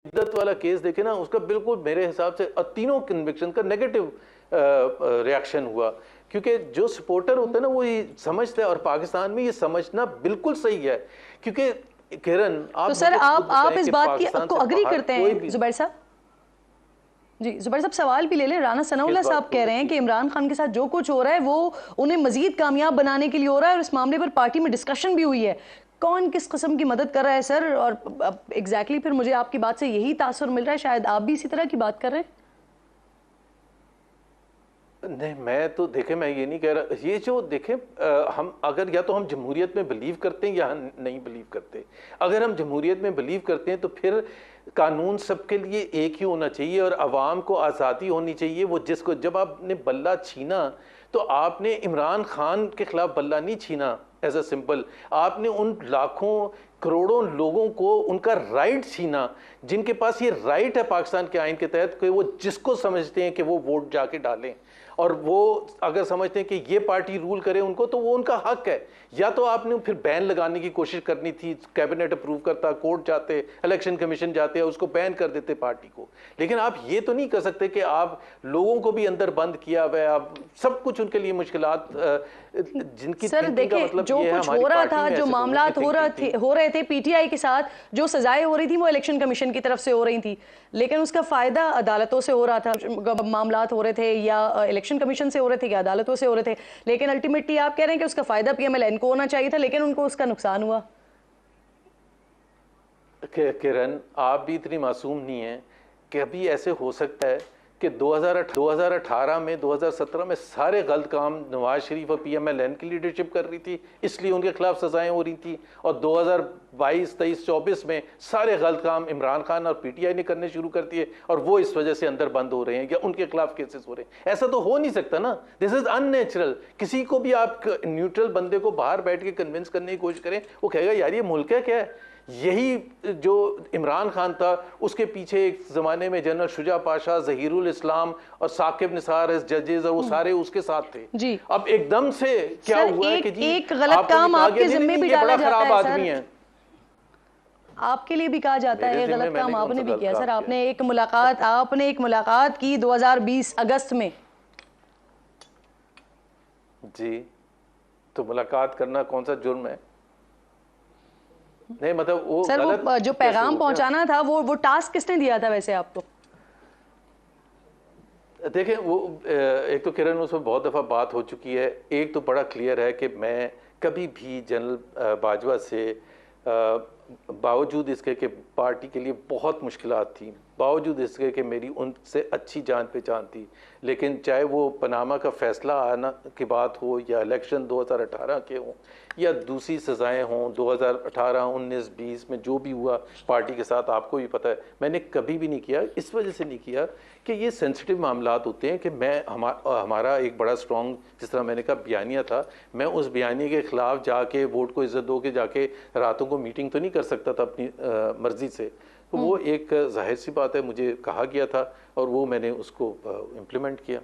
शिद्दत वाला केस देखे ना, उसका बिल्कुल मेरे हिसाब से तीनों कन्विक्शन का नेगेटिव रिएक्शन हुआ, क्योंकि जो सपोर्टर होते हैं ना वो ये समझते हैं, और पाकिस्तान में ये समझना बिल्कुल सही है। क्योंकि किरण, आप तो सर आप इस बात की पाकिस्तान को से अग्री बाहर करते कोई हैं भी जुबैर साहब? जी जुबैर साहब, सवाल भी ले लें। राना किस सनाउल्लाह बात साहब को कह रहे हैं देखिए, कि इमरान खान के साथ जो कुछ हो रहा है वो उन्हें मजीद कामयाब बनाने के लिए हो रहा है, और इस मामले पर पार्टी में डिस्कशन भी हुई है। कौन किस किस्म की मदद कर रहा है सर? और एग्जैक्टली फिर मुझे आपकी बात से यही तासुर मिल रहा है, शायद आप भी इसी तरह की बात कर रहे हैं। नहीं मैं तो देखे, मैं ये नहीं कह रहा, ये जो देखें हम अगर या तो हम जमहूरियत में बिलीव करते हैं या नहीं बिलीव करते। अगर हम जमहूरियत में बिलीव करते हैं तो फिर कानून सबके लिए एक ही होना चाहिए और आवाम को आज़ादी होनी चाहिए। वो जिसको, जब आपने बल्ला छीना तो आपने इमरान खान के खिलाफ बल्ला नहीं छीना एज अ सिंपल, आपने उन लाखों करोड़ों लोगों को उनका राइट छीना, जिनके पास ये राइट है पाकिस्तान के आइन के तहत कि वो जिसको समझते हैं कि वो वोट जाके डालें, और वो अगर समझते हैं कि ये पार्टी रूल करे उनको तो वो उनका हक है। या तो आपने फिर बैन लगाने की कोशिश करनी थी, कैबिनेट अप्रूव करता, कोर्ट जाते, इलेक्शन कमीशन जाते, उसको बैन कर देते पार्टी को। लेकिन आप ये तो नहीं कर सकते कि आप लोगों को भी अंदर बंद किया हुआ है, आप सब कुछ उनके लिए मुश्किलात, जिनकी सर थिंकिंग का देखिए, मतलब जो ये है कुछ हमारी हो रहा पार्टी था, में जो ऐसे लोगों की मामलात थिंकिंग हो रहे थे पीटीआई के साथ, जो सजाएं हो रही थी वो इलेक्शन कमीशन की तरफ से हो रही थी, लेकिन उसका फायदा अदालतों से हो रहा था। मामलात हो रहे थे या इलेक्शन कमीशन से हो रहे थे या अदालतों से हो रहे थे, लेकिन अल्टीमेटली आप कह रहे हैं कि उसका फायदा पीएमएलएन को होना चाहिए था, लेकिन उनको उसका नुकसान हुआ। किरण, आप भी इतनी मासूम नहीं है कि अभी ऐसे हो सकता है कि 2018 में, 2017 में सारे गलत काम नवाज शरीफ और पीएमएलएन की लीडरशिप कर रही थी, इसलिए उनके खिलाफ सजाएं हो रही थी, और 2022, 23, 24 में सारे गलत काम इमरान खान और पीटीआई ने करने शुरू कर दिए, और वो इस वजह से अंदर बंद हो रहे हैं या उनके खिलाफ केसेस हो रहे हैं। ऐसा तो हो नहीं सकता ना, दिस इज अननेचुरल। किसी को भी आप न्यूट्रल बंदे को बाहर बैठ के कन्विंस करने की कोशिश करें, वो कहेगा यार ये मुल्क है क्या है। यही जो इमरान खान था, उसके पीछे एक ज़माने में जनरल शुजा पाशा, ज़हीरुल इस्लाम और साकिब निसार जजेस, और वो सारे उसके साथ थे। जी अब एकदम से क्या हुआ है कि जी एक गलत काम आपके जिम्मे भी डाला जाता है आदमी है, आपके लिए भी कहा जाता है, ये गलत काम आपने भी किया सर। आपने एक मुलाकात की 2020 अगस्त में। जी, तो मुलाकात करना कौन सा जुर्म है? नहीं मतलब वो सर वो जो पैगाम पहुंचाना था, वो टास्क किसने दिया था वैसे आपको? देखें वो एक तो किरण, उसमें बहुत दफ़ा बात हो चुकी है। एक तो बड़ा क्लियर है कि मैं कभी भी जनरल बाजवा से बावजूद इसके कि पार्टी के लिए बहुत मुश्किलात थी, बावजूद इसके कि मेरी उनसे अच्छी जान पहचान थी, लेकिन चाहे वो पनामा का फ़ैसला आना की बात हो या इलेक्शन 2018 के हों या दूसरी सज़ाएं हों 2018, 19, 20 में जो भी हुआ पार्टी के साथ, आपको भी पता है, मैंने कभी भी नहीं किया। इस वजह से नहीं किया कि ये सेंसिटिव मामलात होते हैं कि हमारा एक बड़ा स्ट्रॉन्ग, जिस तरह मैंने कहा बयानिया था, मैं उस बयानिए के ख़िलाफ़ जाके वोट को इज़्ज़त दो के जाके रातों को मीटिंग तो नहीं कर सकता था अपनी मर्ज़ी से। तो वो एक जाहिर सी बात है, मुझे कहा गया था और वो मैंने उसको इम्प्लीमेंट किया।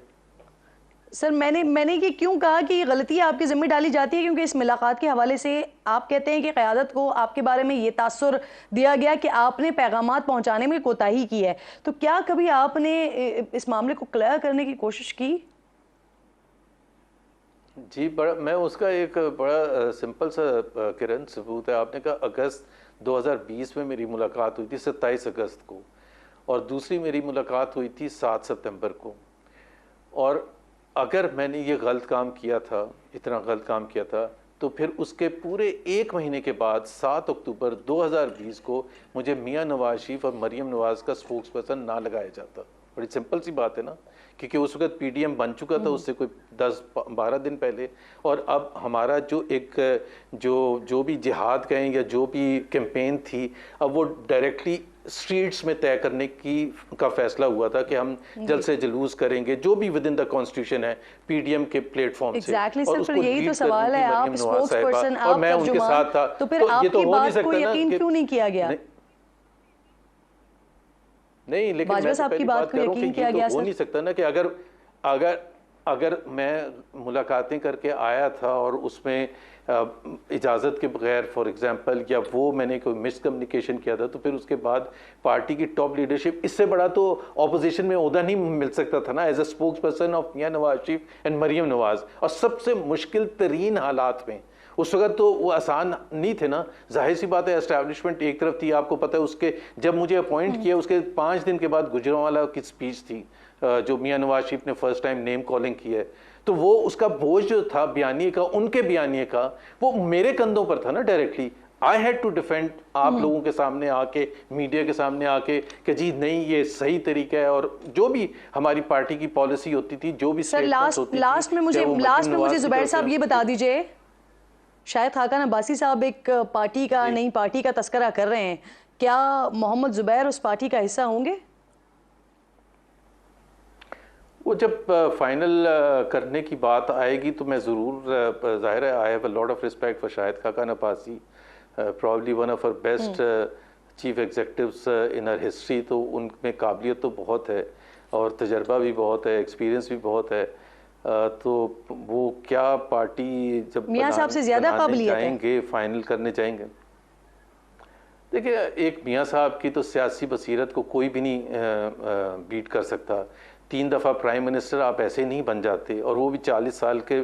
सर मैंने ये क्यों कहा कि ये गलती आपकी जिम्मे डाली जाती है, क्योंकि इस मुलाकात के हवाले से आप कहते हैं कि क़यादत को आपके बारे में ये तासुर दिया गया कि आपने पैगामात पहुंचाने में कोताही की है। तो क्या कभी आपने इस मामले को क्लियर करने की कोशिश की? जी, बड़ा मैं उसका एक बड़ा सिंपल सा किरण सबूत है। आपने कहा अगस्त 2020 में मेरी मुलाकात हुई थी, 27 अगस्त को, और दूसरी मेरी मुलाकात हुई थी 7 सितंबर को। और अगर मैंने ये गलत काम किया था, इतना गलत काम किया था, तो फिर उसके पूरे एक महीने के बाद 7 अक्टूबर 2020 को मुझे मियां नवाज शरीफ और मरीम नवाज का स्पोक्स पर्सन ना लगाया जाता। बड़ी सिंपल सी बात है ना, क्योंकि उस वक्त पीडीएम बन चुका था उससे कोई 10-12 दिन पहले। और अब हमारा जो एक जो भी जिहाद कहें या जो भी कैंपेन थी, अब वो डायरेक्टली स्ट्रीट्स में तय करने का फैसला हुआ था कि हम जल्द से जुलूस करेंगे, जो भी विद इन द कॉन्स्टिट्यूशन है, पीडीएम के प्लेटफॉर्म से। और उसको यही तो सवाल है, आप स्पोक्स पर्सन, आप मैं उनके साथ था, तो फिर आपकी बात को यकीन क्यों नहीं किया गया? नहीं, लेकिन मैं तो पहली बात कर रहा हूं कि ये तो हो नहीं सकता ना कि अगर मैं मुलाकातें करके आया था और उसमें इजाज़त के बगैर फॉर एग्जांपल, या वो मैंने कोई मिसकम्युनिकेशन किया था, तो फिर उसके बाद पार्टी की टॉप लीडरशिप, इससे बड़ा तो ऑपोजिशन में ओहदा नहीं मिल सकता था ना, as a spokesperson of Mian Nawaz Sharif and Maryam Nawaz. और सबसे मुश्किल तरीन हालात में उस वक्त तो वो आसान नहीं थे ना। जाहिर सी बात है, एस्टैब्लिशमेंट एक तरफ थी, आपको पता है। उसके जब मुझे अपॉइंट किया उसके 5 दिन के बाद गुजरांवाला की स्पीच थी, जो मियां नवाज शरीफ ने फर्स्ट टाइम नेम कॉलिंग की है, तो वो उसका बोझ जो था बयानिए का, उनके बयानिए का, वो मेरे कंधों पर था ना directly. I had to defend आप लोगों के सामने आके, मीडिया के सामने आके, कि जी नहीं ये सही तरीका है। और जो भी हमारी पार्टी की पॉलिसी होती थी, जो भी सर लास्ट में मुझे जुबैर साहब ये बता दीजिए, शायद खाकान अब्बासी साहब एक पार्टी का, नई पार्टी का तस्करा कर रहे हैं, क्या मोहम्मद जुबैर उस पार्टी का हिस्सा होंगे? वो जब फाइनल करने की बात आएगी तो मैं ज़रूर, ज़ाहिर है I have a lot of respect for Shahid Khaqan Abbasi, probably one of our best chief executives in our history. तो उनमें काबिलियत तो बहुत है और तजर्बा भी बहुत है, एक्सपीरियंस भी बहुत है। तो वो क्या पार्टी जब मियां साहब से ज़्यादा काबिलियत जाएंगे, फाइनल करने जाएंगे। देखिए, एक मियां साहब की तो सियासी बसीरत को कोई भी नहीं बीट कर सकता। 3 दफ़ा प्राइम मिनिस्टर आप ऐसे नहीं बन जाते, और वो भी 40 साल के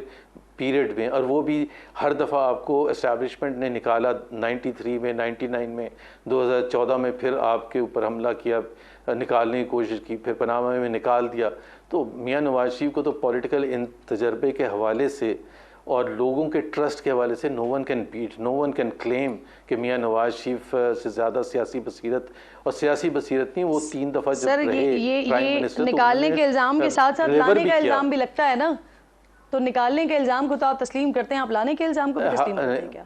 पीरियड में, और वो भी हर दफ़ा आपको एस्टैब्लिशमेंट ने निकाला, 93 में, 99 में, 2014 में फिर आपके ऊपर हमला किया, निकालने की कोशिश की, फिर पनामा में निकाल दिया। तो मियां नवाज शरीफ को तो पॉलिटिकल इन तजर्बे के हवाले से और लोगों के ट्रस्ट के हवाले से no one can beat, no one can claim कि मियां नवाज शरीफ से ज़्यादा सियासी बसीरत, और सियासी बसीरत नहीं, वो 3 दफ़ा जब रहे प्राइम मिनिस्टर, निकालने के इल्ज़ाम के साथ साथ लाने का इल्ज़ाम भी लगता है ना। तो निकालने के इल्ज़ाम को तो आप तस्लीम करते हैं, आप लाने के इल्ज़ाम को भी तस्लीम करते हैं क्या?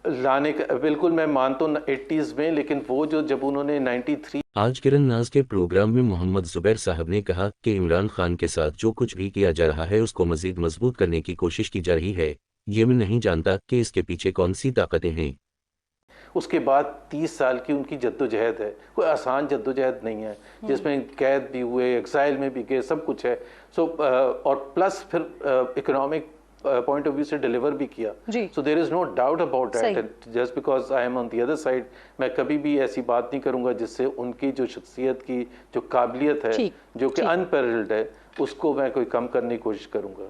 लाने का बिल्कुल मैं मानता हूँ 80s में, लेकिन वो जो जब उन्होंने 93। आज किरण नाज के प्रोग्राम में मोहम्मद जुबैर साहब ने कहा कि इमरान खान के साथ जो कुछ भी किया जा रहा है उसको मजीद मजबूत करने की कोशिश की जा रही है। ये मैं नहीं जानता कि इसके पीछे कौन सी ताकतें हैं। उसके बाद 30 साल की उनकी जद्दोजहद है, कोई आसान जद्दोजहद नहीं है, जिसमें कैद भी हुए, एक्साइल में भी गए, सब कुछ है। सो और प्लस फिर इकोनॉमिक पॉइंट ऑफ व्यू से डिलीवर भी किया। So there is no doubt about that. Just because I am on the other side, मैं कभी भी ऐसी बात नहीं करूंगा जिससे उनकी जो शख्सियत की जो काबिलियत है, जो कि अनपैरेलल्ड है, उसको मैं कोई कम करने की कोशिश करूंगा।